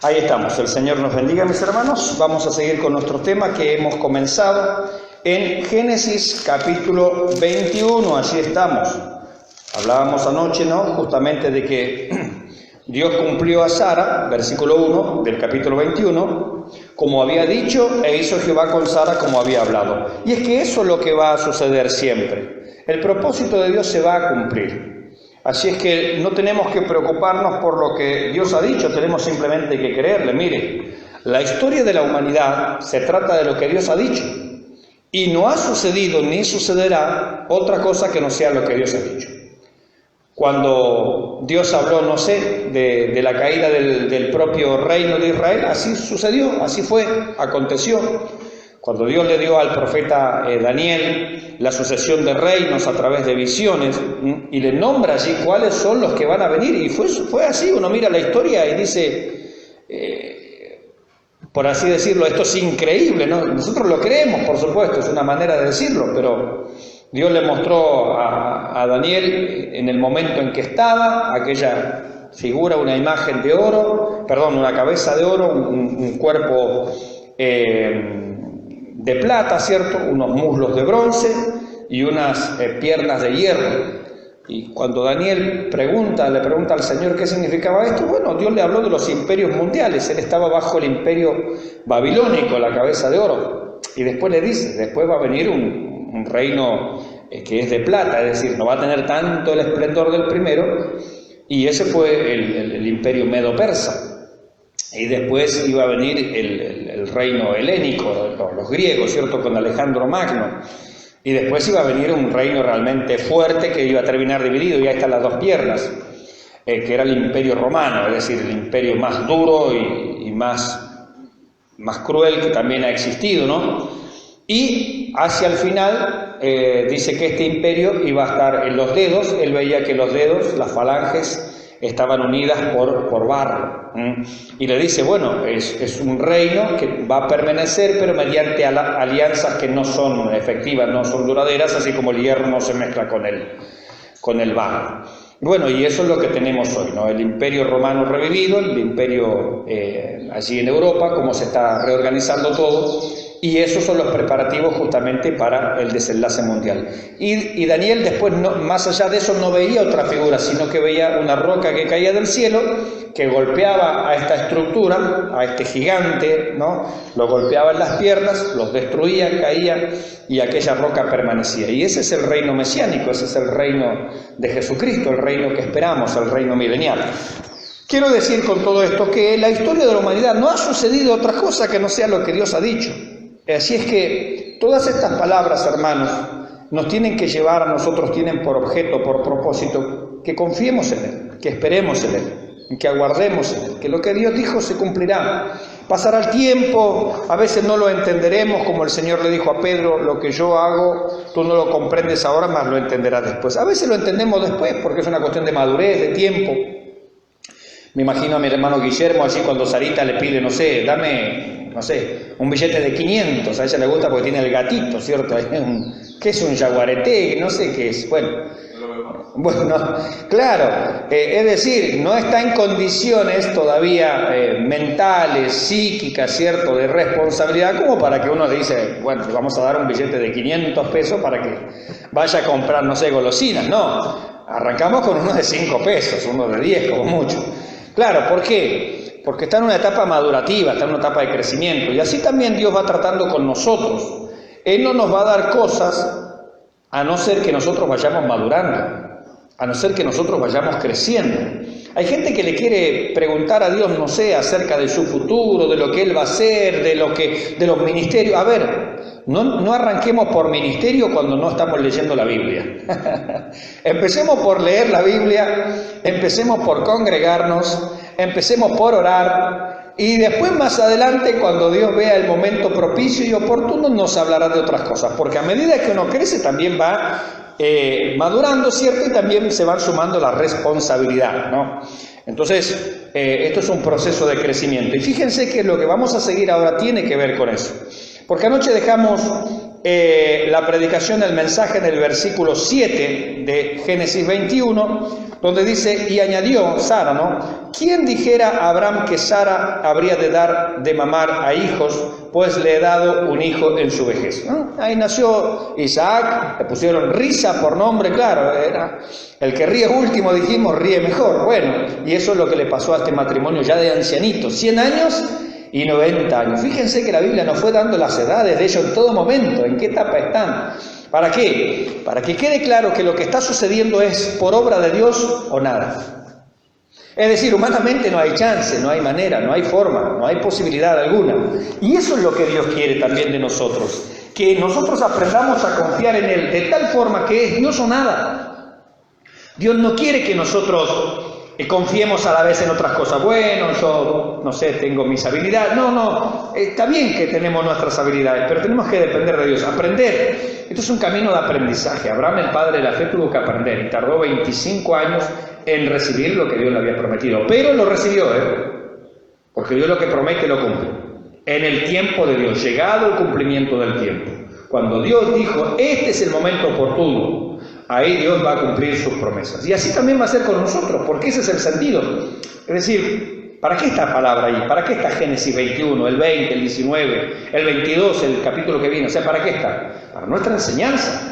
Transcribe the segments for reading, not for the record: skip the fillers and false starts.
Ahí estamos, el Señor nos bendiga, mis hermanos. Vamos a seguir con nuestro tema que hemos comenzado en Génesis capítulo 21, allí estamos. Hablábamos anoche, ¿no? Justamente de que Dios cumplió a Sara, versículo 1 del capítulo 21, como había dicho, e hizo Jehová con Sara como había hablado. Y es que eso es lo que va a suceder siempre. El propósito de Dios se va a cumplir. Así es que no tenemos que preocuparnos por lo que Dios ha dicho, tenemos simplemente que creerle. Mire, la historia de la humanidad se trata de lo que Dios ha dicho. Y no ha sucedido ni sucederá otra cosa que no sea lo que Dios ha dicho. Cuando Dios habló, no sé, de la caída del propio reino de Israel, así sucedió, así fue, aconteció. Cuando Dios le dio al profeta Daniel la sucesión de reinos a través de visiones y le nombra allí cuáles son los que van a venir, y fue así. Uno mira la historia y dice, por así decirlo, esto es increíble, ¿no? Nosotros lo creemos, por supuesto, es una manera de decirlo, pero Dios le mostró a Daniel en el momento en que estaba aquella figura, una imagen de oro, una cabeza de oro, un cuerpo de plata, ¿cierto? Unos muslos de bronce y unas piernas de hierro. Y cuando Daniel le pregunta al Señor qué significaba esto, bueno, Dios le habló de los imperios mundiales. Él estaba bajo el imperio babilónico, la cabeza de oro. Y después le dice, después va a venir un reino que es de plata, es decir, no va a tener tanto el esplendor del primero. Y ese fue el imperio medo-persa. Y después iba a venir el reino helénico, los griegos, ¿cierto?, con Alejandro Magno. Y después iba a venir un reino realmente fuerte que iba a terminar dividido, y ahí están las dos piernas, que era el imperio romano, es decir, el imperio más duro y más cruel que también ha existido, ¿no? Y hacia el final dice que este imperio iba a estar en los dedos. Él veía que los dedos, las falanges, estaban unidas por barro. Y le dice, bueno, es un reino que va a permanecer, pero mediante alianzas que no son efectivas, no son duraderas, así como el hierro no se mezcla con el barro. Bueno, y eso es lo que tenemos hoy, ¿no? El imperio romano revivido, el imperio allí en Europa, cómo se está reorganizando todo. Y esos son los preparativos justamente para el desenlace mundial. Y Daniel después, más allá de eso, no veía otra figura, sino que veía una roca que caía del cielo, que golpeaba a esta estructura, a este gigante, ¿no? Lo golpeaba en las piernas, los destruía, caía, y aquella roca permanecía. Y ese es el reino mesiánico, ese es el reino de Jesucristo, el reino que esperamos, el reino milenial. Quiero decir con todo esto que la historia de la humanidad no ha sucedido otra cosa que no sea lo que Dios ha dicho. Así es que todas estas palabras, hermanos, nos tienen que llevar a nosotros, tienen por objeto, por propósito, que confiemos en Él, que esperemos en Él, que aguardemos en Él, que lo que Dios dijo se cumplirá. Pasará el tiempo, a veces no lo entenderemos, como el Señor le dijo a Pedro, lo que yo hago, tú no lo comprendes ahora, más lo entenderás después. A veces lo entendemos después, porque es una cuestión de madurez, de tiempo. Me imagino a mi hermano Guillermo allí cuando Sarita le pide, dame, un billete de 500, a ella le gusta porque tiene el gatito, ¿cierto? ¿Qué es un jaguarete? No sé qué es, bueno, claro, es decir, no está en condiciones todavía mentales, psíquicas, ¿cierto?, de responsabilidad, como para que uno le dice, bueno, le vamos a dar un billete de 500 pesos para que vaya a comprar, golosinas. No, arrancamos con uno de 5 pesos, uno de 10 como mucho. Claro, ¿por qué? Porque está en una etapa madurativa, está en una etapa de crecimiento, y así también Dios va tratando con nosotros. Él no nos va a dar cosas a no ser que nosotros vayamos madurando, a no ser que nosotros vayamos creciendo. Hay gente que le quiere preguntar a Dios, acerca de su futuro, de lo que Él va a hacer, de los ministerios. A ver, no arranquemos por ministerio cuando no estamos leyendo la Biblia. Empecemos por leer la Biblia, empecemos por congregarnos, empecemos por orar, y después más adelante, cuando Dios vea el momento propicio y oportuno, nos hablará de otras cosas, porque a medida que uno crece también va madurando, ¿cierto? Y también se van sumando la responsabilidad, ¿no? Entonces, esto es un proceso de crecimiento. Y fíjense que lo que vamos a seguir ahora tiene que ver con eso. Porque anoche dejamos la predicación del mensaje en el versículo 7 de Génesis 21, donde dice, y añadió Sara, ¿no? ¿Quién dijera a Abraham que Sara habría de dar de mamar a hijos, pues le he dado un hijo en su vejez? ¿No? Ahí nació Isaac, le pusieron Risa por nombre, claro, era el que ríe último, dijimos, ríe mejor. Bueno, y eso es lo que le pasó a este matrimonio ya de ancianitos, 100 años y 90 años. Fíjense que la Biblia nos fue dando las edades de ellos en todo momento, en qué etapa están. ¿Para qué? Para que quede claro que lo que está sucediendo es por obra de Dios o nada. Es decir, humanamente no hay chance, no hay manera, no hay forma, no hay posibilidad alguna. Y eso es lo que Dios quiere también de nosotros, que nosotros aprendamos a confiar en Él de tal forma que es Dios o nada. Dios no quiere que nosotros confiemos a la vez en otras cosas. Bueno, yo no sé, tengo mis habilidades. No, está bien que tenemos nuestras habilidades, pero tenemos que depender de Dios, aprender. Esto es un camino de aprendizaje. Abraham, el padre de la fe, tuvo que aprender y tardó 25 años en recibir lo que Dios le había prometido. Pero lo recibió, porque Dios lo que promete lo cumple. En el tiempo de Dios, llegado el cumplimiento del tiempo. Cuando Dios dijo, este es el momento oportuno, ahí Dios va a cumplir sus promesas. Y así también va a ser con nosotros, porque ese es el sentido. Es decir, ¿para qué esta palabra ahí? ¿Para qué está Génesis 21, el 20, el 19, el 22, el capítulo que viene? O sea, ¿para qué está? Para nuestra enseñanza.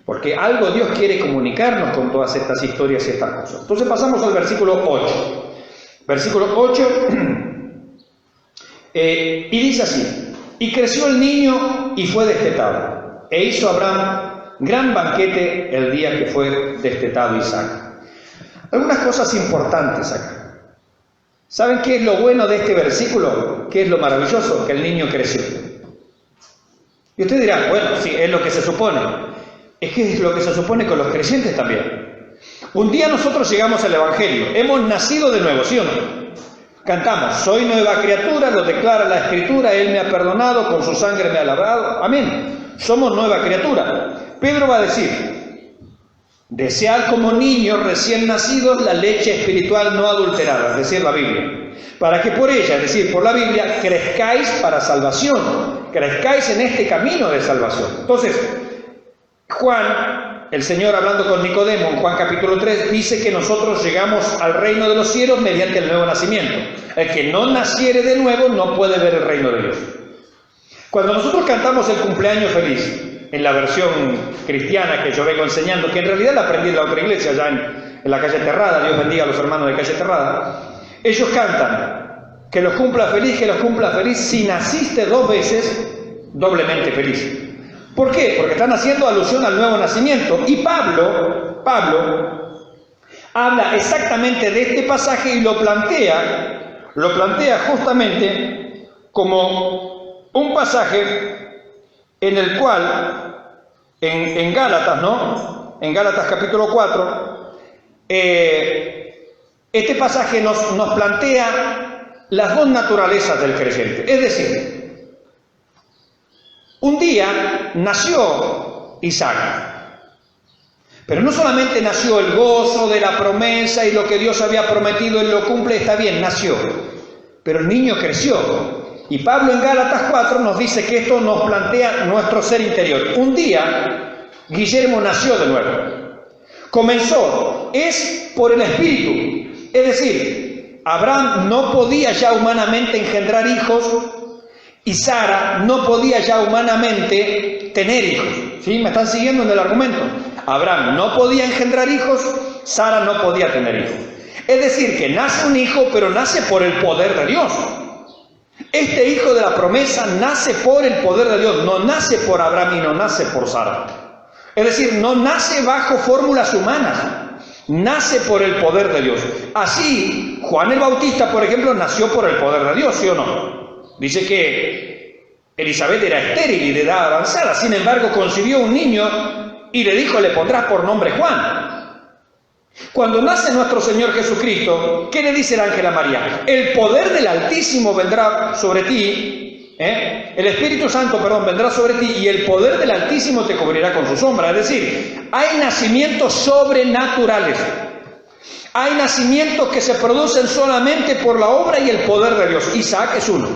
Porque algo Dios quiere comunicarnos con todas estas historias y estas cosas. Entonces pasamos al versículo 8. Versículo 8, y dice así, y creció el niño y fue destetado, e hizo Abraham gran banquete el día que fue destetado Isaac. Algunas cosas importantes acá. ¿Saben qué es lo bueno de este versículo? ¿Qué es lo maravilloso? Que el niño creció. Y usted dirá, bueno, sí, es lo que se supone. Es que es lo que se supone con los creyentes también. Un día nosotros llegamos al Evangelio, hemos nacido de nuevo, ¿sí o no? Cantamos, soy nueva criatura, lo declara la Escritura, Él me ha perdonado, con su sangre me ha labrado. Amén. Somos nueva criatura. Pedro va a decir, desead como niños recién nacidos la leche espiritual no adulterada, es decir, la Biblia, para que por ella, es decir, por la Biblia, crezcáis para salvación, crezcáis en este camino de salvación. Entonces, Juan, el Señor hablando con Nicodemo en Juan capítulo 3, dice que nosotros llegamos al reino de los cielos mediante el nuevo nacimiento. El que no naciere de nuevo no puede ver el reino de Dios. Cuando nosotros cantamos el cumpleaños feliz, en la versión cristiana que yo vengo enseñando, que en realidad la aprendí en la otra iglesia, allá en la calle Terrada, Dios bendiga a los hermanos de calle Terrada, ellos cantan, que los cumpla feliz, si naciste 2 veces, doblemente feliz. ¿Por qué? Porque están haciendo alusión al nuevo nacimiento. Y Pablo habla exactamente de este pasaje y lo plantea justamente como un pasaje en el cual, en Gálatas, ¿no? En Gálatas capítulo 4, este pasaje nos plantea las dos naturalezas del creyente. Es decir, un día nació Isaac, pero no solamente nació el gozo de la promesa y lo que Dios había prometido, Él lo cumple, está bien, nació, pero el niño creció. Y Pablo en Gálatas 4 nos dice que esto nos plantea nuestro ser interior. Un día, Guillermo nació de nuevo. Comenzó, es por el Espíritu. Es decir, Abraham no podía ya humanamente engendrar hijos y Sara no podía ya humanamente tener hijos. ¿Sí? ¿Me están siguiendo en el argumento? Abraham no podía engendrar hijos, Sara no podía tener hijos. Es decir, que nace un hijo, pero nace por el poder de Dios. Este hijo de la promesa nace por el poder de Dios, no nace por Abraham y no nace por Sara. Es decir, no nace bajo fórmulas humanas, nace por el poder de Dios. Así, Juan el Bautista, por ejemplo, nació por el poder de Dios, ¿sí o no? Dice que Elizabeth era estéril y de edad avanzada, sin embargo concibió un niño y le dijo, le pondrás por nombre Juan. Cuando nace nuestro Señor Jesucristo, ¿qué le dice el ángel a María? El poder del Altísimo vendrá sobre ti, el Espíritu Santo, vendrá sobre ti y el poder del Altísimo te cubrirá con su sombra. Es decir, hay nacimientos sobrenaturales. Hay nacimientos que se producen solamente por la obra y el poder de Dios. Isaac es uno.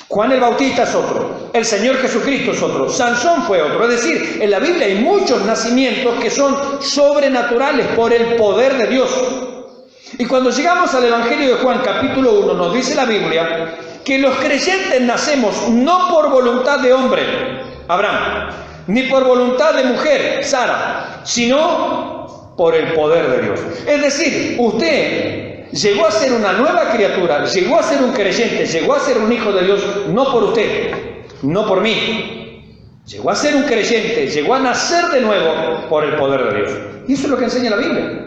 Juan el Bautista es otro, el Señor Jesucristo es otro, Sansón fue otro. Es decir, en la Biblia hay muchos nacimientos que son sobrenaturales por el poder de Dios. Y cuando llegamos al Evangelio de Juan, capítulo 1, nos dice la Biblia que los creyentes nacemos no por voluntad de hombre, Abraham, ni por voluntad de mujer, Sara, sino por el poder de Dios. Es decir, usted llegó a ser una nueva criatura, llegó a ser un creyente, llegó a ser un hijo de Dios, no por usted, no por mí. Llegó a ser un creyente, llegó a nacer de nuevo por el poder de Dios. Y eso es lo que enseña la Biblia.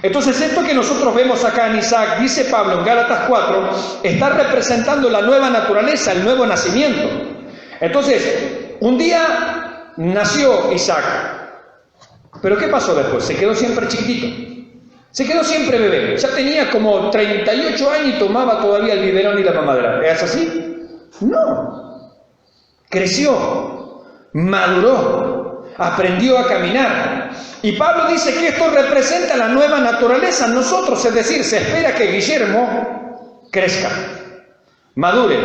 Entonces, esto que nosotros vemos acá en Isaac, dice Pablo en Gálatas 4, está representando la nueva naturaleza, el nuevo nacimiento. Entonces, un día nació Isaac. ¿Pero qué pasó después? Se quedó siempre chiquitito. Se quedó siempre bebé. Ya tenía como 38 años y tomaba todavía el biberón y la mamadera. ¿Es así? No. Creció, maduró, aprendió a caminar. Y Pablo dice que esto representa la nueva naturaleza en nosotros, es decir, se espera que Guillermo crezca, madure,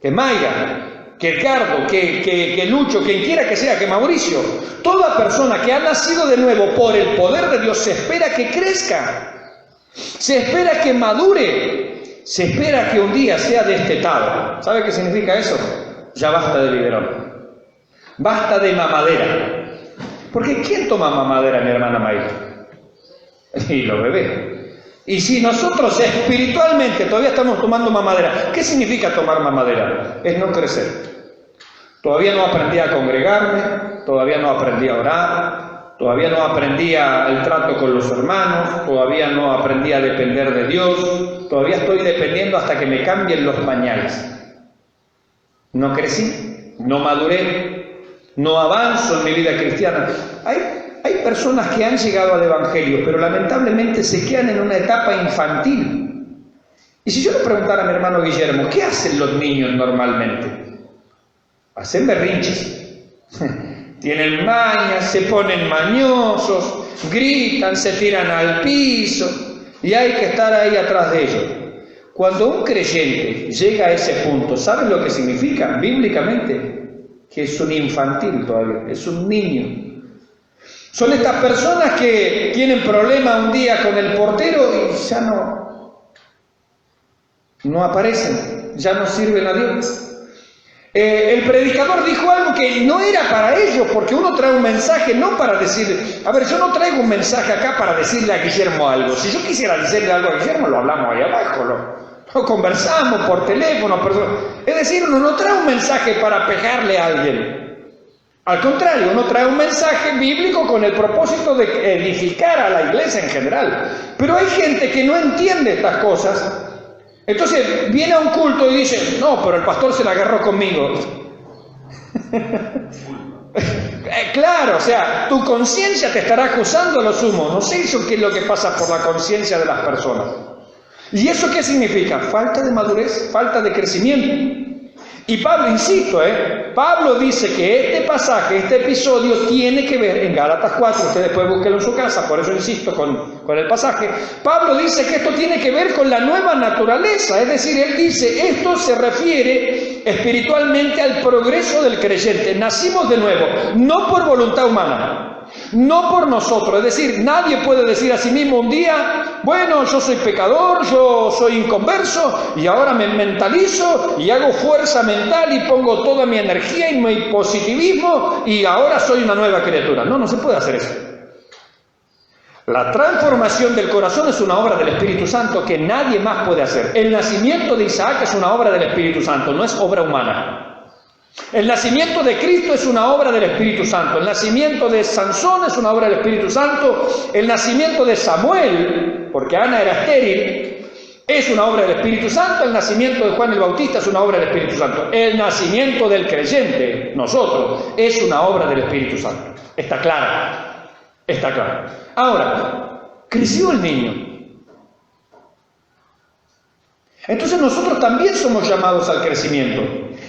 que Mayra, que Ricardo, que Lucho, quien quiera que sea, que Mauricio, toda persona que ha nacido de nuevo por el poder de Dios se espera que crezca, se espera que madure, se espera que un día sea destetado. ¿Sabe qué significa eso? Ya basta de biberón, basta de mamadera. Porque ¿quién toma mamadera, mi hermana Mayra? Y los bebés. Y si nosotros espiritualmente todavía estamos tomando mamadera, ¿qué significa tomar mamadera? Es no crecer. Todavía no aprendí a congregarme, todavía no aprendí a orar, todavía no aprendí el trato con los hermanos, todavía no aprendí a depender de Dios, todavía estoy dependiendo hasta que me cambien los pañales. No crecí, no maduré, no avanzo en mi vida cristiana. Hay personas que han llegado al Evangelio, pero lamentablemente se quedan en una etapa infantil. Y si yo le preguntara a mi hermano Guillermo, ¿qué hacen los niños normalmente? Hacen berrinches. Tienen mañas, se ponen mañosos, gritan, se tiran al piso, y hay que estar ahí atrás de ellos. Cuando un creyente llega a ese punto, ¿saben lo que significa bíblicamente? Que es un infantil todavía, es un niño. Son estas personas que tienen problema un día con el portero y ya no aparecen, ya no sirven a Dios. El predicador dijo algo que no era para ellos, porque uno trae un mensaje no para decir, a ver, yo no traigo un mensaje acá para decirle a Guillermo algo. Si yo quisiera decirle algo a Guillermo, lo hablamos ahí abajo, lo conversamos por teléfono, es decir, uno no trae un mensaje para pegarle a alguien. Al contrario, uno trae un mensaje bíblico con el propósito de edificar a la iglesia en general. Pero hay gente que no entiende estas cosas. Entonces viene a un culto y dice, no, pero el pastor se la agarró conmigo. Claro, o sea, tu conciencia te estará acusando a lo sumo. No sé eso qué es lo que pasa por la conciencia de las personas. ¿Y eso qué significa? Falta de madurez, falta de crecimiento. Y Pablo, insisto, Pablo dice que este pasaje, este episodio tiene que ver, en Gálatas 4, usted después búsquelo en su casa, por eso insisto con el pasaje, Pablo dice que esto tiene que ver con la nueva naturaleza, es decir, él dice, esto se refiere espiritualmente al progreso del creyente, nacimos de nuevo, no por voluntad humana, no por nosotros, es decir, nadie puede decir a sí mismo un día, bueno, yo soy pecador, yo soy inconverso y ahora me mentalizo y hago fuerza mental y pongo toda mi energía y mi positivismo y ahora soy una nueva criatura. No se puede hacer eso. La transformación del corazón es una obra del Espíritu Santo que nadie más puede hacer. El nacimiento de Isaac es una obra del Espíritu Santo, no es obra humana. El nacimiento de Cristo es una obra del Espíritu Santo. El nacimiento de Sansón es una obra del Espíritu Santo. El nacimiento de Samuel, porque Ana era estéril, es una obra del Espíritu Santo. El nacimiento de Juan el Bautista es una obra del Espíritu Santo. El nacimiento del creyente, nosotros, es una obra del Espíritu Santo. Está claro. Está claro. Ahora, creció el niño. Entonces nosotros también somos llamados al crecimiento.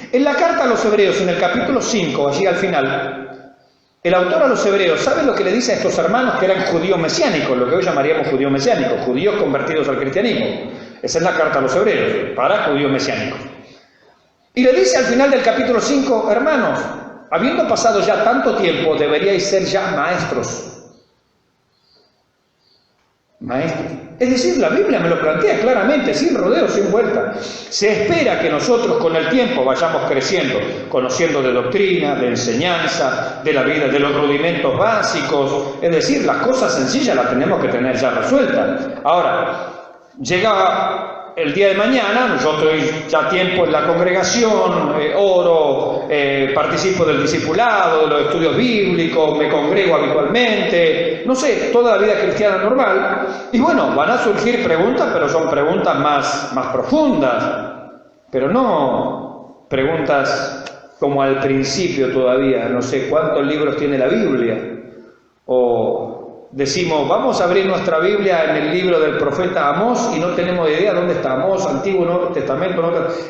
En la carta a los Hebreos, en el capítulo 5, allí al final, el autor a los Hebreos, ¿sabe lo que le dice a estos hermanos que eran judíos mesiánicos, lo que hoy llamaríamos judíos mesiánicos, judíos convertidos al cristianismo? Esa es la carta a los Hebreos, para judíos mesiánicos. Y le dice al final del capítulo 5, hermanos, habiendo pasado ya tanto tiempo, deberíais ser ya maestros. Maestros. Es decir, la Biblia me lo plantea claramente, sin rodeos, sin vuelta. Se espera que nosotros con el tiempo vayamos creciendo, conociendo de doctrina, de enseñanza, de la vida, de los rudimentos básicos. Es decir, las cosas sencillas las tenemos que tener ya resueltas. Ahora, llega el día de mañana, yo estoy ya tiempo en la congregación, oro, participo del discipulado, de los estudios bíblicos, me congrego habitualmente, no sé, toda la vida cristiana normal. Y bueno, van a surgir preguntas, pero son preguntas más profundas, pero no preguntas como al principio todavía, no sé cuántos libros tiene la Biblia, o decimos, vamos a abrir nuestra Biblia en el libro del profeta Amós y no tenemos idea dónde está Amós, Antiguo Nuevo Testamento.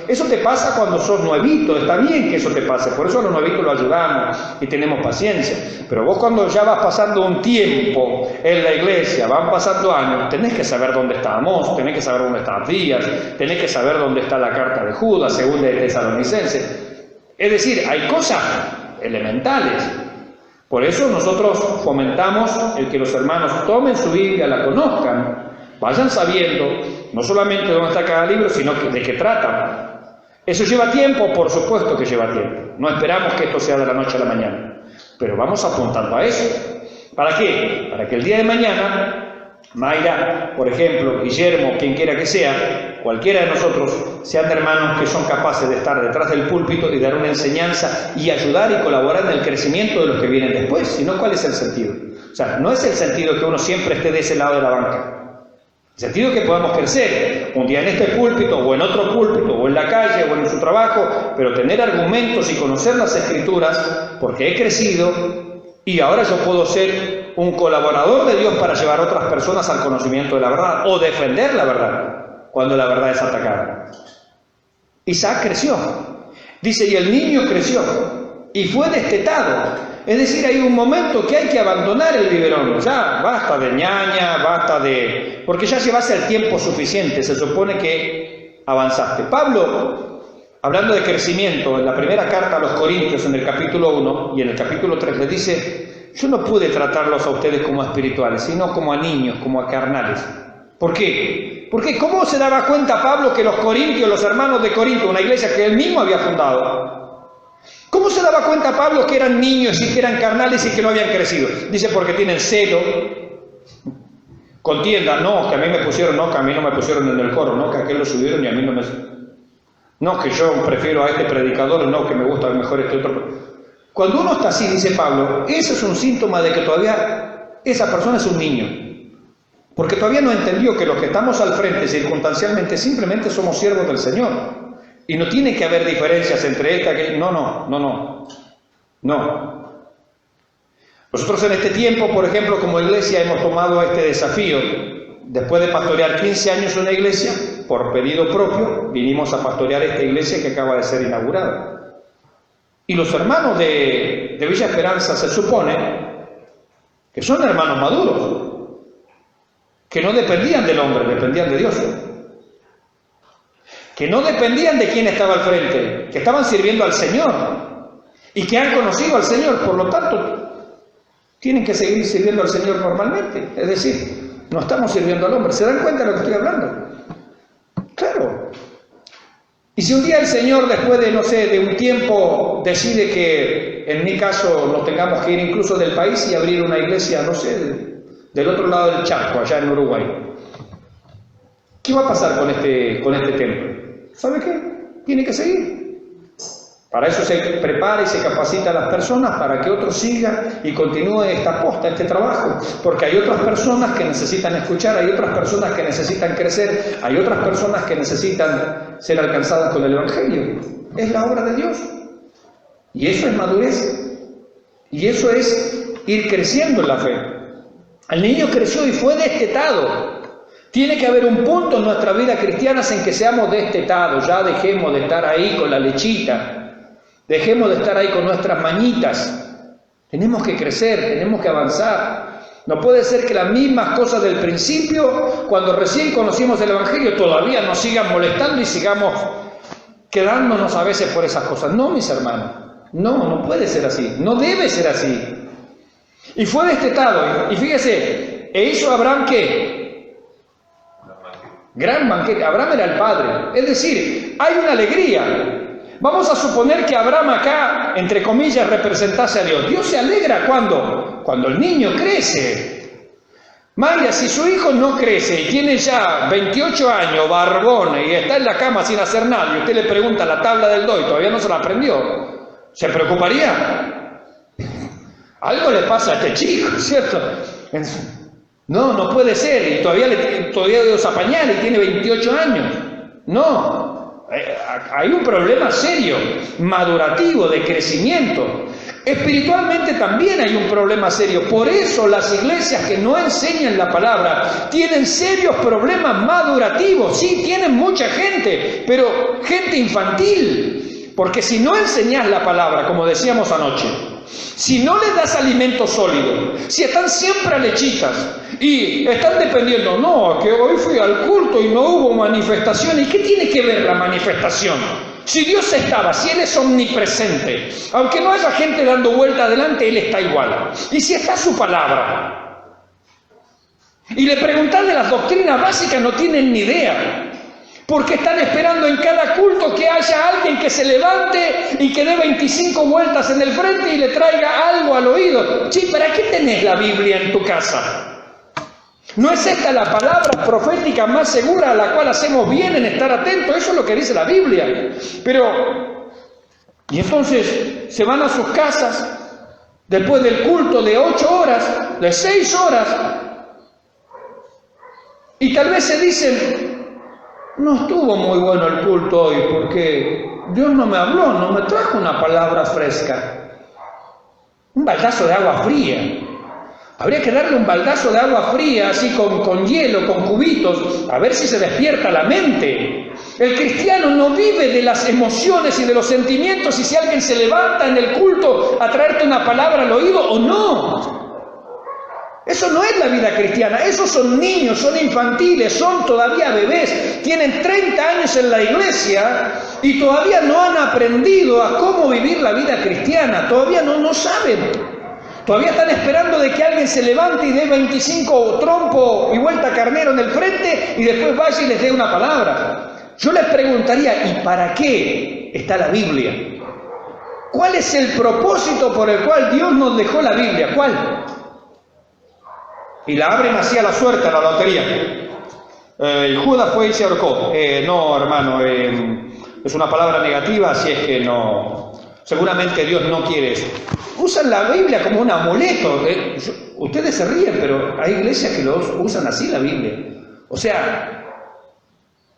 Eso te pasa cuando sos nuevito, está bien que eso te pase, por eso a los nuevitos lo ayudamos y tenemos paciencia. Pero vos cuando ya vas pasando un tiempo en la iglesia, van pasando años, tenés que saber dónde está Amós, tenés que saber dónde está Abdías, tenés que saber dónde está la carta de Judas, según de Tesalonicenses. Es decir, hay cosas elementales. Por eso nosotros fomentamos el que los hermanos tomen su Biblia, la conozcan, vayan sabiendo no solamente dónde está cada libro, sino de qué tratan. ¿Eso lleva tiempo? Por supuesto que lleva tiempo. No esperamos que esto sea de la noche a la mañana, pero vamos apuntando a eso. ¿Para qué? Para que el día de mañana, Mayra, por ejemplo, Guillermo, quien quiera que sea, cualquiera de nosotros, sean hermanos que son capaces de estar detrás del púlpito y dar una enseñanza y ayudar y colaborar en el crecimiento de los que vienen después. Si no, ¿cuál es el sentido? O sea, no es el sentido que uno siempre esté de ese lado de la banca. El sentido es que podamos crecer un día en este púlpito o en otro púlpito o en la calle o en su trabajo, pero tener argumentos y conocer las Escrituras porque he crecido y ahora yo puedo ser un colaborador de Dios para llevar a otras personas al conocimiento de la verdad o defender la verdad cuando la verdad es atacada. Isaac creció, dice, y el niño creció y fue destetado. Es decir, hay un momento que hay que abandonar el biberón. Ya basta de ñaña, basta de... porque ya llevaste el tiempo suficiente, se supone que avanzaste. Pablo, hablando de crecimiento, en la primera carta a los Corintios, en el capítulo 1 y en el capítulo 3, les dice: yo no pude tratarlos a ustedes como espirituales, sino como a niños, como a carnales. ¿Por qué? Porque ¿cómo se daba cuenta Pablo que los corintios, los hermanos de Corinto, una iglesia que él mismo había fundado, ¿cómo se daba cuenta Pablo que eran niños y que eran carnales y que no habían crecido? Dice, porque tienen celo, contienda, no, que a mí me pusieron, no, que a mí no me pusieron en el coro, no, que a aquel lo subieron y a mí no me... no, que yo prefiero a este predicador, no, que me gusta mejor este otro. Cuando uno está así, dice Pablo, eso es un síntoma de que todavía esa persona es un niño. Porque todavía no entendió que los que estamos al frente circunstancialmente simplemente somos siervos del Señor. Y no tiene que haber diferencias entre esta que... No. Nosotros en este tiempo, por ejemplo, como iglesia hemos tomado este desafío. Después de pastorear 15 años en una iglesia, por pedido propio, vinimos a pastorear esta iglesia que acaba de ser inaugurada. Y los hermanos de Villa Esperanza se supone que son hermanos maduros, que no dependían del hombre, dependían de Dios. Que no dependían de quién estaba al frente, que estaban sirviendo al Señor y que han conocido al Señor, por lo tanto, tienen que seguir sirviendo al Señor normalmente. Es decir, no estamos sirviendo al hombre. ¿Se dan cuenta de lo que estoy hablando? Claro. Y si un día el Señor, después de, no sé, de un tiempo, decide que, en mi caso, nos tengamos que ir incluso del país y abrir una iglesia, no sé, del otro lado del charco, allá en Uruguay, ¿qué va a pasar con este templo? ¿Sabe qué? Tiene que seguir. Para eso se prepara y se capacita a las personas para que otros sigan y continúe esta posta, este trabajo. Porque hay otras personas que necesitan escuchar, hay otras personas que necesitan crecer, hay otras personas que necesitan ser alcanzadas con el Evangelio. Es la obra de Dios. Y eso es madurez. Y eso es ir creciendo en la fe. El niño creció y fue destetado. Tiene que haber un punto en nuestra vida cristiana en que seamos destetados. Ya dejemos de estar ahí con la lechita. Dejemos de estar ahí con nuestras mañitas. Tenemos que crecer, tenemos que avanzar. No puede ser que las mismas cosas del principio, cuando recién conocimos el Evangelio, todavía nos sigan molestando y sigamos quedándonos a veces por esas cosas. No, mis hermanos, no puede ser así, no debe ser así. Y fue destetado, y fíjese, ¿e hizo Abraham qué? Gran banquete. Abraham era el padre, es decir, hay una alegría. Vamos a suponer que Abraham acá, entre comillas, representase a Dios. Dios se alegra cuando el niño crece. Mayra, si su hijo no crece y tiene ya 28 años, barbón, y está en la cama sin hacer nada, y usted le pregunta la tabla del do y todavía no se la aprendió, ¿se preocuparía? Algo le pasa a este chico, ¿cierto? No puede ser, y todavía usa pañal y tiene 28 años. No. Hay un problema serio, madurativo, de crecimiento. Espiritualmente también hay un problema serio. Por eso las iglesias que no enseñan la palabra tienen serios problemas madurativos. Sí, tienen mucha gente, pero gente infantil. Porque si no enseñas la palabra, como decíamos anoche, si no les das alimento sólido, si están siempre a lechitas y están dependiendo, no, que hoy fui al culto y no hubo manifestación. ¿Y qué tiene que ver la manifestación? Si Dios estaba, si Él es omnipresente, aunque no haya gente dando vuelta adelante, Él está igual. Y si está su palabra, y le preguntan de las doctrinas básicas, no tienen ni idea. Porque están esperando en cada culto que haya alguien que se levante y que dé 25 vueltas en el frente y le traiga algo al oído. Sí, ¿para qué tenés la Biblia en tu casa? ¿No es esta la palabra profética más segura a la cual hacemos bien en estar atentos? Eso es lo que dice la Biblia. Y entonces se van a sus casas después del culto de 8 horas, de 6 horas, y tal vez se dicen, no estuvo muy bueno el culto hoy porque Dios no me habló, no me trajo una palabra fresca. Un baldazo de agua fría. Habría que darle un baldazo de agua fría, así con hielo, con cubitos, a ver si se despierta la mente. El cristiano no vive de las emociones y de los sentimientos y si alguien se levanta en el culto a traerte una palabra al oído o no. Eso no es la vida cristiana, esos son niños, son infantiles, son todavía bebés, tienen 30 años en la iglesia y todavía no han aprendido a cómo vivir la vida cristiana, todavía no saben, todavía están esperando de que alguien se levante y dé 25 trompo y vuelta carnero en el frente y después vaya y les dé una palabra. Yo les preguntaría, ¿y para qué está la Biblia? ¿Cuál es el propósito por el cual Dios nos dejó la Biblia? ¿Cuál? Y la abren así a la suerte, a la lotería. Y Judas fue y se ahorcó. No, hermano, es una palabra negativa, así es que no. Seguramente Dios no quiere eso. Usan la Biblia como un amuleto. Ustedes se ríen, pero hay iglesias que lo usan así la Biblia. O sea,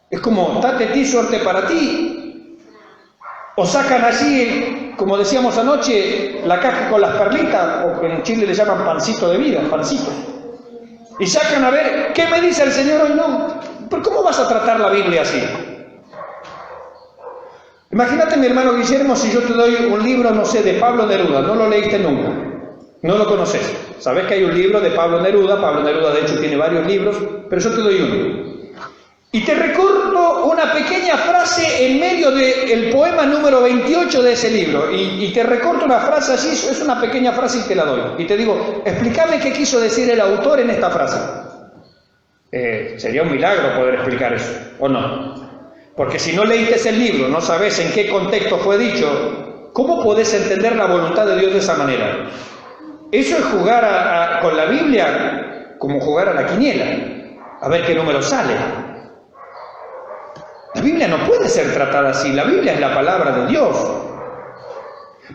es como, date ti, suerte para ti. O sacan así, como decíamos anoche, la caja con las perlitas, o en Chile le llaman pancito de vida, pancito. Y sacan a ver, ¿qué me dice el Señor hoy? No, pero ¿cómo vas a tratar la Biblia así? Imagínate, mi hermano Guillermo, si yo te doy un libro, no sé, de Pablo Neruda, no lo leíste nunca, no lo conoces. Sabes que hay un libro de Pablo Neruda de hecho tiene varios libros, pero yo te doy uno. Y te recorto una pequeña frase en medio del poema número 28 de ese libro. Y te recorto una frase así, es una pequeña frase y te la doy. Y te digo, explícame qué quiso decir el autor en esta frase. Sería un milagro poder explicar eso, ¿o no? Porque si no leíste el libro, no sabes en qué contexto fue dicho, ¿cómo podés entender la voluntad de Dios de esa manera? Eso es jugar con la Biblia como jugar a la quiniela, a ver qué número sale. La Biblia no puede ser tratada así, la Biblia es la palabra de Dios.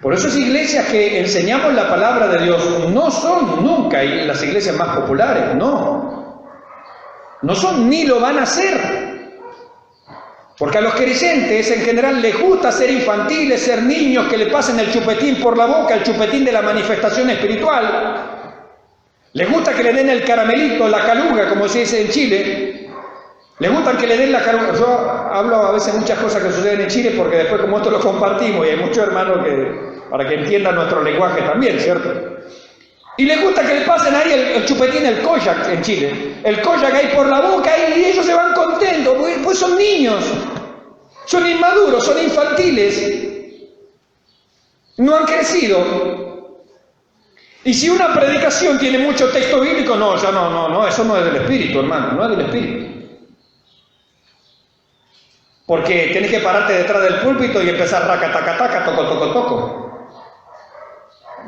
Por eso esas iglesias que enseñamos la palabra de Dios no son nunca las iglesias más populares, no son ni lo van a ser. Porque a los creyentes en general les gusta ser infantiles, ser niños, que le pasen el chupetín por la boca, el chupetín de la manifestación espiritual. Les gusta que le den el caramelito, la caluga, como se dice en Chile. Les gusta que le den la caluga. Yo hablo a veces muchas cosas que suceden en Chile porque después como esto lo compartimos y hay muchos hermanos para que entiendan nuestro lenguaje también, ¿cierto? Y les gusta que le pasen ahí el chupetín, el koyak en Chile. El koyak ahí por la boca y ellos se van contentos, pues son niños. Son inmaduros, son infantiles, no han crecido. Y si una predicación tiene mucho texto bíblico, no, ya no, eso no es del Espíritu, hermano, no es del Espíritu. Porque tenés que pararte detrás del púlpito y empezar raca, taca, taca, toco, toco, toco.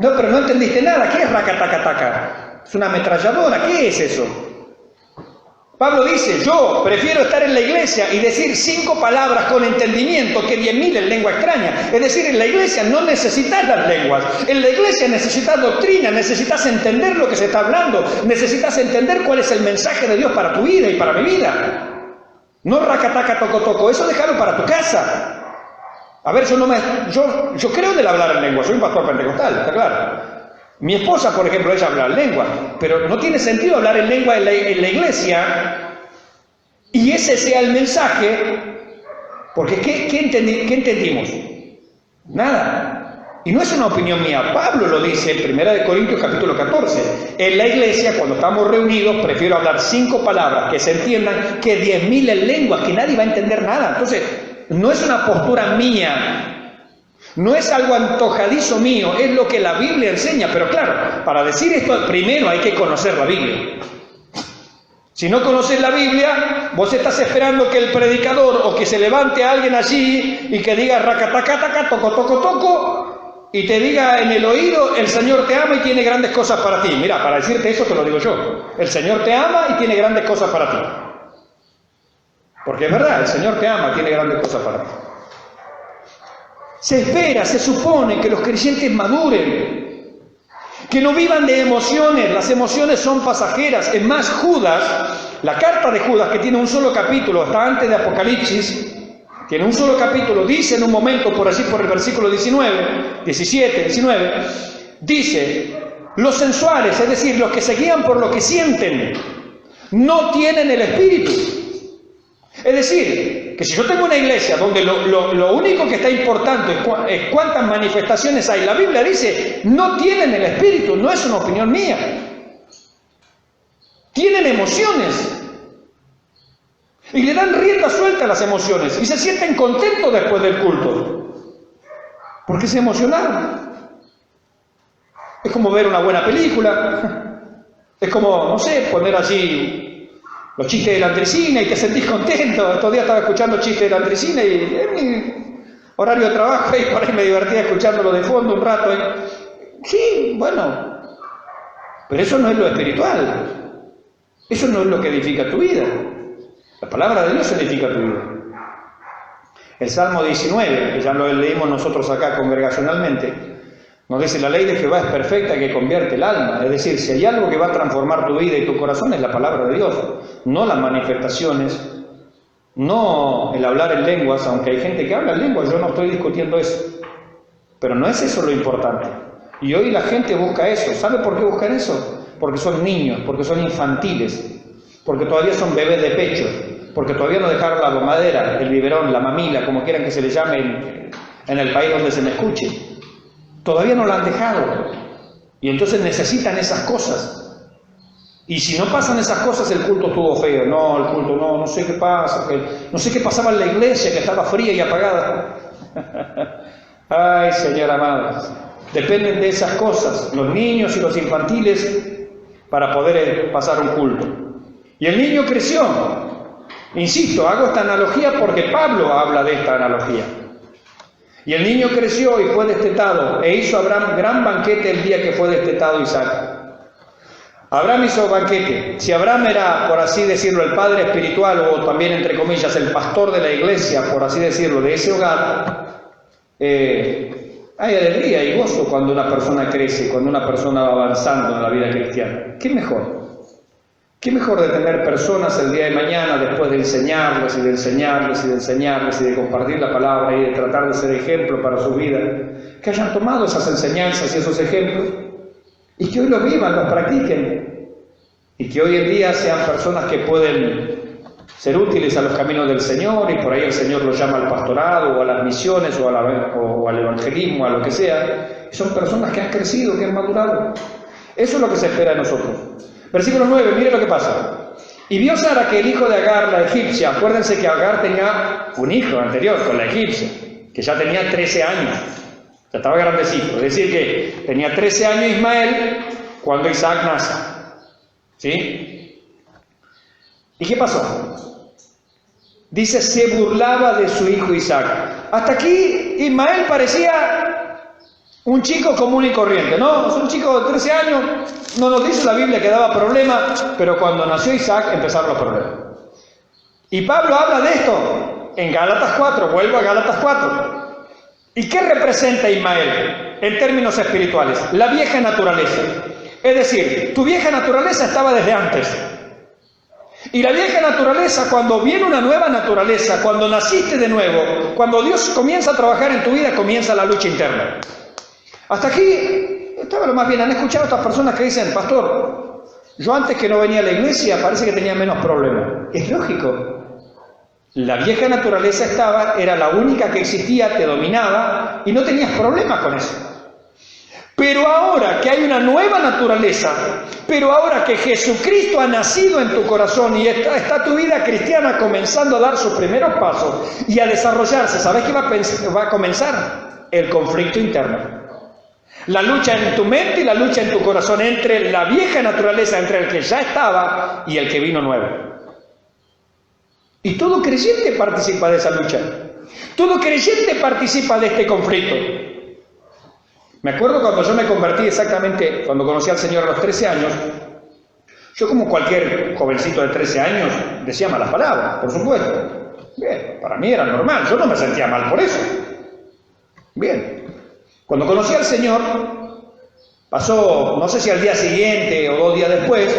No, pero no entendiste nada. ¿Qué es raca, taca, taca? Es una ametralladora. ¿Qué es eso? Pablo dice, yo prefiero estar en la iglesia y decir 5 palabras con entendimiento que 10.000 en lengua extraña. Es decir, en la iglesia no necesitas las lenguas. En la iglesia necesitas doctrina, necesitas entender lo que se está hablando, necesitas entender cuál es el mensaje de Dios para tu vida y para mi vida. No racataca, toco, toco, eso déjalo para tu casa. A ver, yo creo en el hablar en lengua, soy un pastor pentecostal, está claro. Mi esposa, por ejemplo, ella habla en lengua, pero no tiene sentido hablar en lengua en la iglesia y ese sea el mensaje, porque ¿qué entendimos? Nada. Y no es una opinión mía, Pablo lo dice en 1 Corintios capítulo 14. En la iglesia, cuando estamos reunidos, prefiero hablar 5 palabras que se entiendan que 10.000 en lenguas, que nadie va a entender nada. Entonces, no es una postura mía, no es algo antojadizo mío, es lo que la Biblia enseña. Pero claro, para decir esto primero hay que conocer la Biblia. Si no conoces la Biblia, vos estás esperando que el predicador o que se levante alguien allí y que diga racataca, toco, toco, toco, y te diga en el oído, el Señor te ama y tiene grandes cosas para ti. Mira, para decirte eso te lo digo yo. El Señor te ama y tiene grandes cosas para ti. Porque es verdad, el Señor te ama, tiene grandes cosas para ti. Se espera, se supone que los creyentes maduren, que no vivan de emociones. Las emociones son pasajeras. Es más, Judas, la carta de Judas, que tiene un solo capítulo, está antes de Apocalipsis, tiene un solo capítulo, dice en un momento, por allí por el versículo 17, 19, dice, los sensuales, es decir, los que se guían por lo que sienten, no tienen el Espíritu. Es decir, que si yo tengo una iglesia donde lo único que está importando es cuántas manifestaciones hay, la Biblia dice, no tienen el Espíritu, no es una opinión mía. Tienen emociones. Y le dan rienda suelta a las emociones. Y se sienten contentos después del culto. Porque se emocionaron. Es como ver una buena película. Es como, no sé, poner allí los chistes de la Andresina y te sentís contento. Estos días estaba escuchando chistes de la Andresina y en mi horario de trabajo y por ahí me divertía escuchándolo de fondo un rato. Sí, bueno. Pero eso no es lo espiritual. Eso no es lo que edifica tu vida. La palabra de Dios edifica tu vida. El Salmo 19, que ya lo leímos nosotros acá congregacionalmente, nos dice, la ley de Jehová es perfecta que convierte el alma. Es decir, si hay algo que va a transformar tu vida y tu corazón es la palabra de Dios, no las manifestaciones, no el hablar en lenguas, aunque hay gente que habla en lenguas, yo no estoy discutiendo eso. Pero no es eso lo importante. Y hoy la gente busca eso. ¿Sabe por qué buscan eso? Porque son niños, porque son infantiles, porque todavía son bebés de pecho, porque todavía no dejaron la mamadera, el biberón, la mamila, como quieran que se le llame en el país donde se me escuche. Todavía no la han dejado. Y entonces necesitan esas cosas. Y si no pasan esas cosas, el culto estuvo feo. No, el culto no sé qué pasa. No sé qué pasaba en la iglesia, que estaba fría y apagada. Ay, Señor amado. Dependen de esas cosas, los niños y los infantiles, para poder pasar un culto. Y el niño creció. Insisto, hago esta analogía porque Pablo habla de esta analogía. Y el niño creció y fue destetado, e hizo Abraham gran banquete el día que fue destetado Isaac. Abraham hizo banquete. Si Abraham era, por así decirlo, el padre espiritual, o también, entre comillas, el pastor de la iglesia, por así decirlo, de ese hogar, hay alegría y gozo cuando una persona crece, cuando una persona va avanzando en la vida cristiana. ¿Qué mejor? ¿Qué mejor de tener personas el día de mañana, después de enseñarles y de enseñarles y de enseñarles y de compartir la palabra y de tratar de ser ejemplo para su vida, que hayan tomado esas enseñanzas y esos ejemplos y que hoy los vivan, los practiquen y que hoy en día sean personas que pueden ser útiles a los caminos del Señor y por ahí el Señor los llama al pastorado o a las misiones o al evangelismo, a lo que sea. Son personas que han crecido, que han madurado. Eso es lo que se espera de nosotros. Versículo 9, mire lo que pasa. Y vio Sara que el hijo de Agar, la egipcia, acuérdense que Agar tenía un hijo anterior con la egipcia, que ya tenía 13 años, ya estaba grandecito, es decir que tenía 13 años Ismael cuando Isaac nace, ¿sí? ¿Y qué pasó? Dice, se burlaba de su hijo Isaac. Hasta aquí Ismael parecía un chico común y corriente, ¿no? Es un chico de 13 años, no nos dice la Biblia que daba problemas, pero cuando nació Isaac empezaron los problemas. Y Pablo habla de esto en Gálatas 4, vuelvo a Gálatas 4. ¿Y qué representa Ismael en términos espirituales? La vieja naturaleza. Es decir, tu vieja naturaleza estaba desde antes. Y la vieja naturaleza, cuando viene una nueva naturaleza, cuando naciste de nuevo, cuando Dios comienza a trabajar en tu vida, comienza la lucha interna. Hasta aquí estaba lo más bien. Han escuchado a estas personas que dicen, pastor, yo antes que no venía a la iglesia parece que tenía menos problemas. Es lógico. La vieja naturaleza era la única que existía, te dominaba y no tenías problemas con eso. Pero ahora que hay una nueva naturaleza, pero ahora que Jesucristo ha nacido en tu corazón y está tu vida cristiana comenzando a dar sus primeros pasos y a desarrollarse, ¿sabes qué va a comenzar? El conflicto interno. La lucha en tu mente y la lucha en tu corazón entre la vieja naturaleza, entre el que ya estaba y el que vino nuevo. Y todo creyente participa de esa lucha. Todo creyente participa de este conflicto. Me acuerdo cuando yo me convertí exactamente, cuando conocí al Señor a los 13 años, yo como cualquier jovencito de 13 años decía malas palabras, por supuesto. Bien, para mí era normal, yo no me sentía mal por eso. Bien. Cuando conocí al Señor, pasó, no sé si al día siguiente o 2 días después,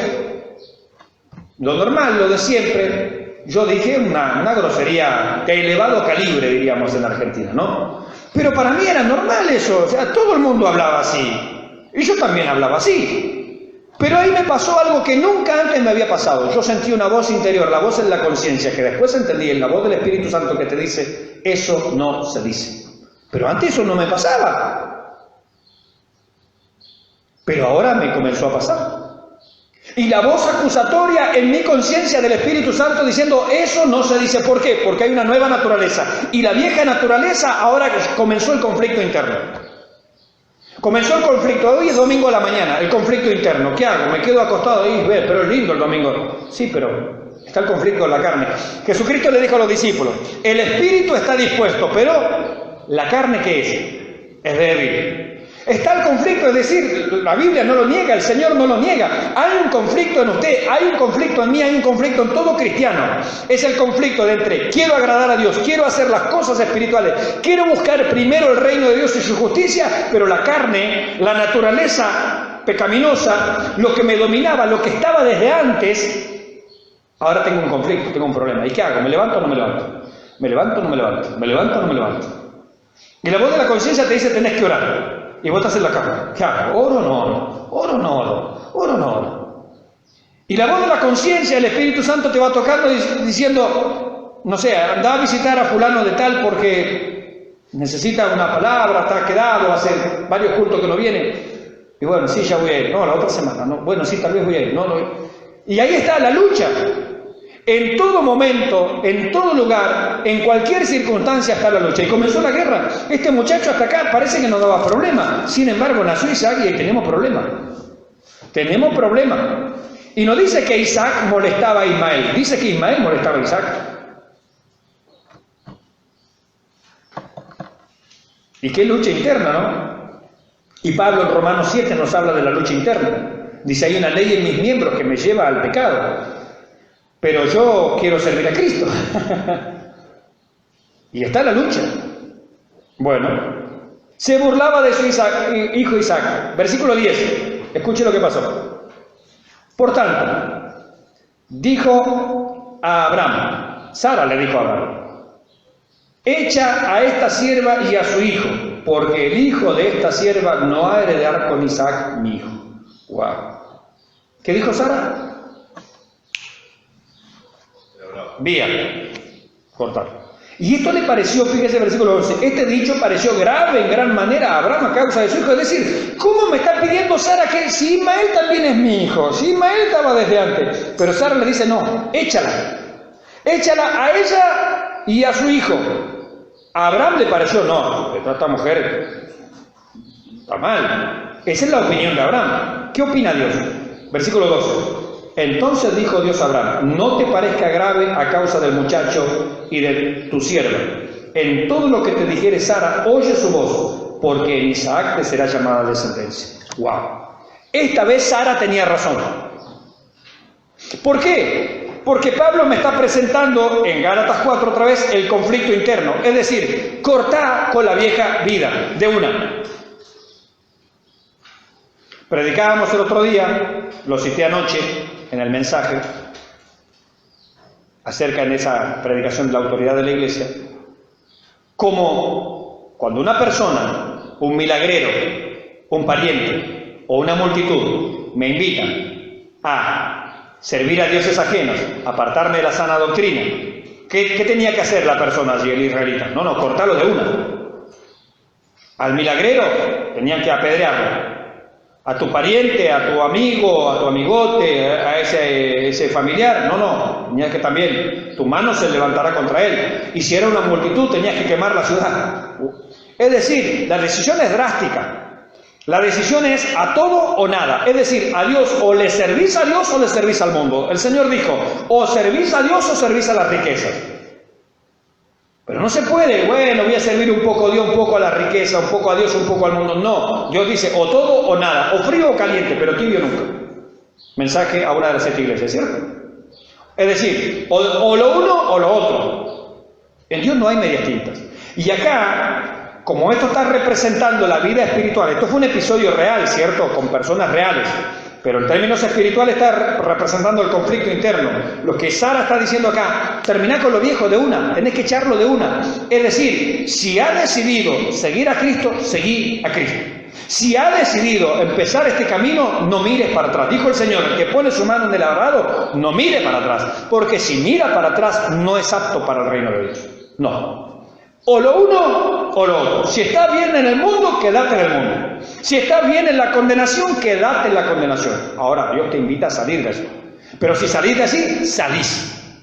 lo normal, lo de siempre, yo dije una grosería de elevado calibre, diríamos en Argentina, ¿no? Pero para mí era normal eso, o sea, todo el mundo hablaba así, y yo también hablaba así. Pero ahí me pasó algo que nunca antes me había pasado. Yo sentí una voz interior, la voz en la conciencia, que después entendí, en la voz del Espíritu Santo que te dice, eso no se dice. Pero antes eso no me pasaba. Pero ahora me comenzó a pasar. Y la voz acusatoria en mi conciencia del Espíritu Santo diciendo, eso no se dice. ¿Por qué? Porque hay una nueva naturaleza. Y la vieja naturaleza ahora comenzó el conflicto interno. Comenzó el conflicto. Hoy es domingo a la mañana, el conflicto interno. ¿Qué hago? Me quedo acostado ahí, pero es lindo el domingo. Sí, pero está el conflicto de la carne. Jesucristo le dijo a los discípulos, el espíritu está dispuesto, pero ¿la carne qué es? Es débil. Está el conflicto, es decir, la Biblia no lo niega, el Señor no lo niega. Hay un conflicto en usted, hay un conflicto en mí, hay un conflicto en todo cristiano. Es el conflicto de entre quiero agradar a Dios, quiero hacer las cosas espirituales, quiero buscar primero el reino de Dios y su justicia, pero la carne, la naturaleza pecaminosa, lo que me dominaba, lo que estaba desde antes, ahora tengo un conflicto, tengo un problema. ¿Y qué hago? ¿Me levanto o no me levanto? ¿Me levanto o no me levanto? ¿Me levanto o no me levanto? Y la voz de la conciencia te dice, tenés que orar. Y vos estás en la cama. ¿Qué hago? ¿Oro o no oro? ¿Oro o no oro? ¿Oro o no oro? Y la voz de la conciencia, el Espíritu Santo te va tocando diciendo, no sé, anda a visitar a fulano de tal porque necesita una palabra, está quedado, hace varios cultos que no viene. Y bueno, sí, ya voy a ir. No, la otra semana. No, bueno, sí, tal vez voy a ir. No. Y ahí está la lucha. En todo momento, en todo lugar, en cualquier circunstancia está la lucha. Y comenzó la guerra. Este muchacho hasta acá parece que no daba problema. Sin embargo, nació Isaac y ahí tenemos problemas. Tenemos problemas. Y no dice que Isaac molestaba a Ismael. Dice que Ismael molestaba a Isaac. ¿Y qué lucha interna, no? Y Pablo en Romanos 7 nos habla de la lucha interna. Dice, hay una ley en mis miembros que me lleva al pecado. Pero yo quiero servir a Cristo. Y está la lucha. Bueno, se burlaba de su hijo Isaac. Versículo 10. Escuche lo que pasó. Por tanto, dijo a Abraham, Sara le dijo a Abraham, echa a esta sierva y a su hijo, porque el hijo de esta sierva no ha de heredar con Isaac mi hijo. Wow. ¿Qué dijo Sara? Vía, cortar. Y esto le pareció, fíjese el versículo 11, este dicho pareció grave en gran manera a Abraham a causa de su hijo. Es decir, ¿cómo me está pidiendo Sara que si Ismael también es mi hijo? Si Ismael estaba desde antes. Pero Sara le dice, no, échala. Échala a ella y a su hijo. A Abraham le pareció, no, esta mujer está mal. Esa es la opinión de Abraham. ¿Qué opina Dios? Versículo 12. Entonces dijo Dios a Abraham, no te parezca grave a causa del muchacho y de tu sierva. En todo lo que te dijere Sara, oye su voz, porque en Isaac te será llamada descendencia. ¡Wow! Esta vez Sara tenía razón. ¿Por qué? Porque Pablo me está presentando en Gálatas 4 otra vez el conflicto interno. Es decir, cortá con la vieja vida, de una. Predicábamos el otro día, lo cité anoche en el mensaje, acerca de esa predicación de la autoridad de la iglesia, como cuando una persona, un milagrero, un pariente o una multitud me invitan a servir a dioses ajenos, apartarme de la sana doctrina, ¿qué tenía que hacer la persona allí, el israelita? No, cortarlo de una. Al milagrero tenían que apedrearlo. A tu pariente, a tu amigo, a tu amigote, a ese familiar, tenías que también, tu mano se levantará contra él. Y si era una multitud, tenías que quemar la ciudad. Es decir, la decisión es drástica. La decisión es a todo o nada. Es decir, a Dios, o le servís a Dios o le servís al mundo. El Señor dijo, o servís a Dios o servís a las riquezas. Pero no se puede, voy a servir un poco a Dios, un poco a la riqueza, un poco a Dios, un poco al mundo. No, Dios dice o todo o nada, o frío o caliente, pero tibio nunca. Mensaje a una de las 7 iglesias, ¿cierto? Es decir, o lo uno o lo otro. En Dios no hay medias tintas. Y acá, como esto está representando la vida espiritual, esto fue un episodio real, ¿cierto? Con personas reales. Pero en términos espirituales está representando el conflicto interno. Lo que Sara está diciendo acá, terminá con lo viejo de una, tenés que echarlo de una. Es decir, si ha decidido seguir a Cristo, seguí a Cristo. Si ha decidido empezar este camino, no mires para atrás. Dijo el Señor, el que pone su mano en el arado, no mire para atrás. Porque si mira para atrás, no es apto para el reino de Dios. No. O lo uno o lo otro. Si estás bien en el mundo, quédate en el mundo. Si estás bien en la condenación, quédate en la condenación. Ahora, Dios te invita a salir de eso. Pero si salís de así, salís.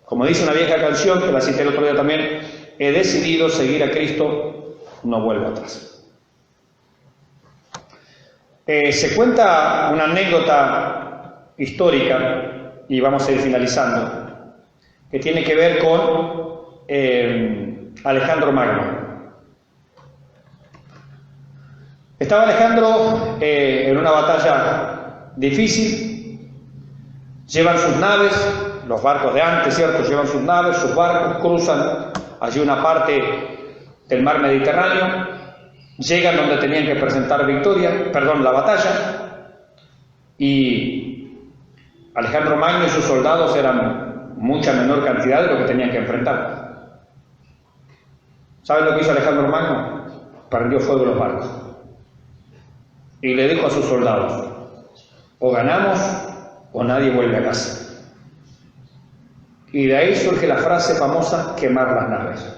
Como dice una vieja canción, que la cité el otro día también, he decidido seguir a Cristo, no vuelvo atrás. Se cuenta una anécdota histórica, y vamos a ir finalizando, que tiene que ver con Alejandro Magno. Estaba Alejandro en una batalla difícil, llevan sus naves, los barcos de antes, ¿cierto? Llevan sus naves, sus barcos, cruzan allí una parte del mar Mediterráneo, llegan donde tenían que presentar la batalla, y Alejandro Magno y sus soldados eran mucha menor cantidad de lo que tenían que enfrentar. ¿Saben lo que hizo Alejandro Magno? Prendió fuego los barcos y le dijo a sus soldados, o ganamos o nadie vuelve a casa. Y de ahí surge la frase famosa, quemar las naves.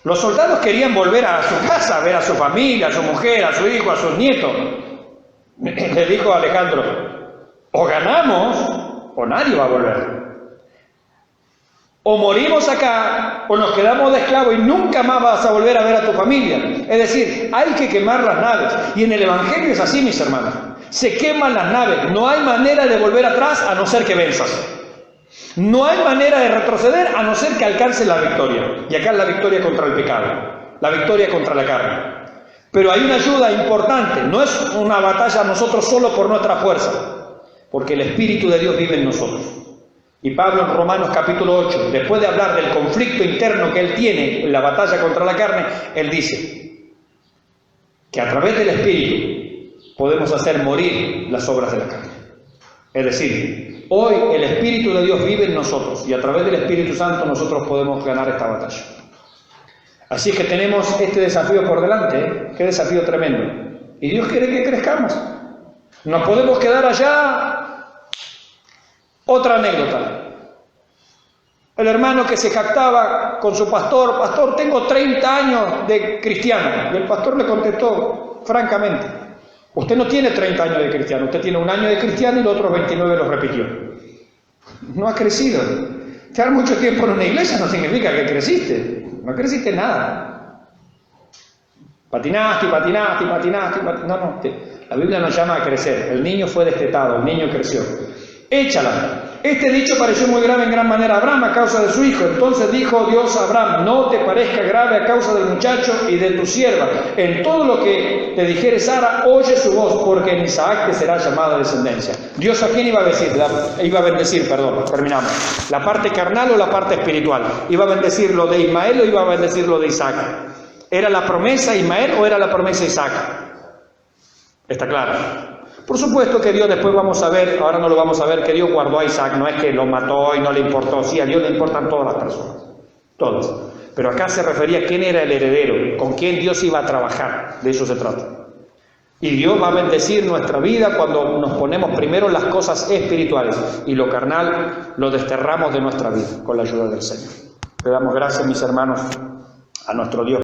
Los soldados querían volver a su casa, a ver a su familia, a su mujer, a su hijo, a sus nietos. Le dijo a Alejandro, o ganamos o nadie va a volver. O morimos acá, o nos quedamos de esclavos y nunca más vas a volver a ver a tu familia. Es decir, hay que quemar las naves. Y en el Evangelio es así, mis hermanos. Se queman las naves. No hay manera de volver atrás a no ser que venzas. No hay manera de retroceder a no ser que alcances la victoria. Y acá es la victoria contra el pecado. La victoria contra la carne. Pero hay una ayuda importante. No es una batalla nosotros solo por nuestra fuerza. Porque el Espíritu de Dios vive en nosotros. Y Pablo en Romanos capítulo 8, después de hablar del conflicto interno que él tiene en la batalla contra la carne, él dice que a través del Espíritu podemos hacer morir las obras de la carne. Es decir, hoy el Espíritu de Dios vive en nosotros y a través del Espíritu Santo nosotros podemos ganar esta batalla. Así que tenemos este desafío por delante, ¿eh? Qué desafío tremendo. Y Dios quiere que crezcamos. No podemos quedar allá Otra anécdota. El hermano que se jactaba con su pastor: pastor, tengo 30 años de cristiano. Y el pastor le contestó francamente: usted no tiene 30 años de cristiano, usted tiene 1 año de cristiano y los otros 29 los repitió. No ha crecido. Estar mucho tiempo en una iglesia no significa que creciste. No creciste nada. Patinaste. No. La Biblia nos llama a crecer. El niño fue destetado, el niño creció. Échala. Este dicho pareció muy grave en gran manera a Abraham a causa de su hijo. Entonces dijo Dios a Abraham: no te parezca grave a causa del muchacho y de tu sierva. En todo lo que te dijere Sara, oye su voz, porque en Isaac te será llamada descendencia. ¿Dios a quién iba a bendecir? Terminamos. ¿La parte carnal o la parte espiritual? ¿Iba a bendecir lo de Ismael o iba a bendecir lo de Isaac? ¿Era la promesa Ismael o era la promesa Isaac? Está claro. Por supuesto que Dios, después vamos a ver, ahora no lo vamos a ver, que Dios guardó a Isaac, no es que lo mató y no le importó. Sí, a Dios le importan todas las personas, todas. Pero acá se refería a quién era el heredero, con quién Dios iba a trabajar, de eso se trata. Y Dios va a bendecir nuestra vida cuando nos ponemos primero las cosas espirituales y lo carnal lo desterramos de nuestra vida con la ayuda del Señor. Le damos gracias, mis hermanos, a nuestro Dios.